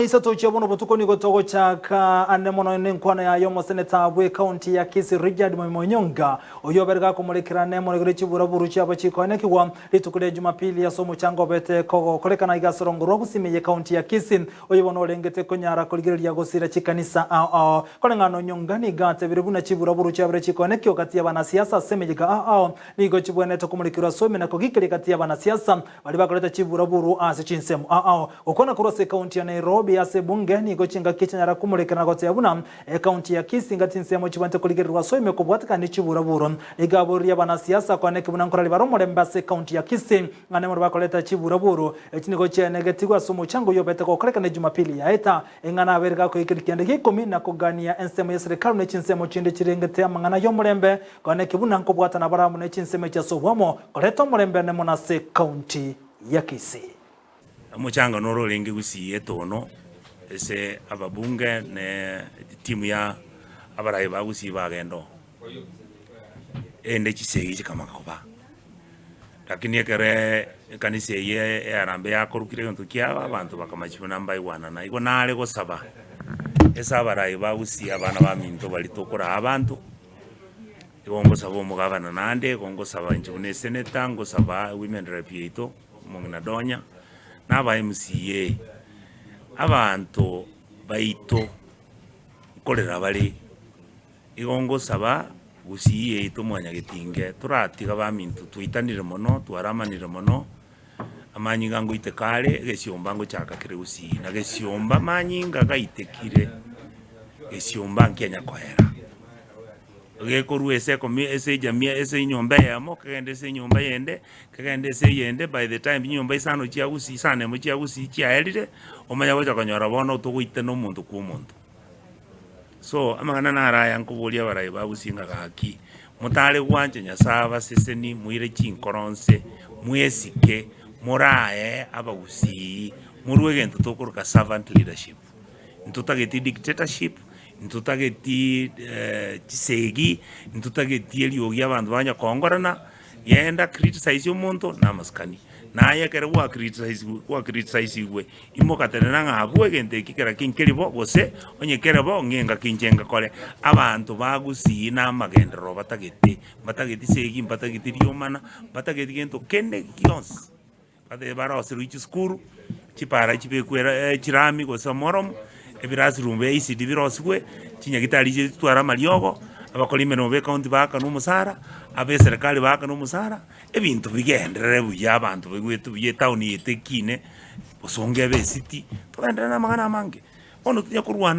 Isa tochiabono botukoni gotogo chaka anemono nenkwana ya yomo seneta bwe county ya Kisii Richard Moimonyonga oyoberga kumulekera nemo negrechi buraburu cyaba chikonekwa litukule Jumapili ya somo chango bete kogo kolekana igasorongoro gusimiye county ya Kisii oyobono lengete konyara kuligereria gosira chikanisa kolengano nyongani gate biribuna chiburaburu cyabere chikonekyo kati ya banasiasa semejika nigo chibweneto kumulekera some na kogikere kati ya banasiasa bali bakoleta chiburaburu ase chinsemu okona kurose county ya Nairobi ase bunge ni gochinga kichanyara kumulekana gote yabuna county ya Kisii ngati nsemo chibante kuligerwa so ime kubwatika ni chiburaburu igaburya banasiasa kwaneke bunankora baromore mbase county ya Kisii ngane muri bakoleta chiburaburu ekini goche negativwa somo chango yobete ko kolekana Jumapili ya eta engana aberga ko ikirikende gikumi na kugania ensemo ya serikali ne chinsemo chinde chirengete amangana yomurembe kwaneke bunanko bwata na baramu ne chinsemo cha sobwamo koleta murembe ne monase county ya Kisii Muchanga noro lengi gusiye tono ese ababunge ne timu ya abarai bagusi bagendo ende chisegi chikama koba lakini ekere kanise ye arambe yakorukire ntu kya abantu bakamachibona mbai wana na iko nale go saba esa abarai bagusi abana baminto bali tokora abantu igongo sabo mugabana nande gongo saba injune senator ngo saba women rep yito mungina donya naba MCA abantu baito kolera bali igongo saba gusiye ito mwanya gitinge turatiga bamintu tuitanire mono twaramanire mono amanyinga ngo itekale gesiomba ngo chaka kire gusi na gesiomba manyinga gaitekire gesiomba nkenya kwera gekoru ese komi ese jamia ese nyomba yamo kagende ese nyomba yende kagende ese yende by the time nyomba isano chia gusi sane mu chia gusi chia elire omanya gocha kanyora bono tuguite no muntu ku muntu so amangana naraya nkubulia barayi bagusinga gaki mutale gwanje nyasaba seseni muire chinkoronse muesike murae abagusi murwege ntutokuruka servant leadership ntutageti dictatorship ntutageti chisegi ntutageti eliogi abantu banya kongorana yenda criticize umuntu namaskani naye kere wa criticize we imokaterana ngabwe gente kikera kinkeribo gose onye kerebo ngenga kinjenga kole abantu bagusi na magendero batageti segi batageti riomana batageti gento kende kions bade barose ruchi skuru chipara chibekwera chirami gose morom ebirasi rumbe isi diviroswe chinya gitali je twara maliogo abakolime no be county baka no musara abe serikali baka no musara ebintu bigendere buya abantu begwetu biye town yetekine usonge be city tugenda na magana mange ono tunya kurwana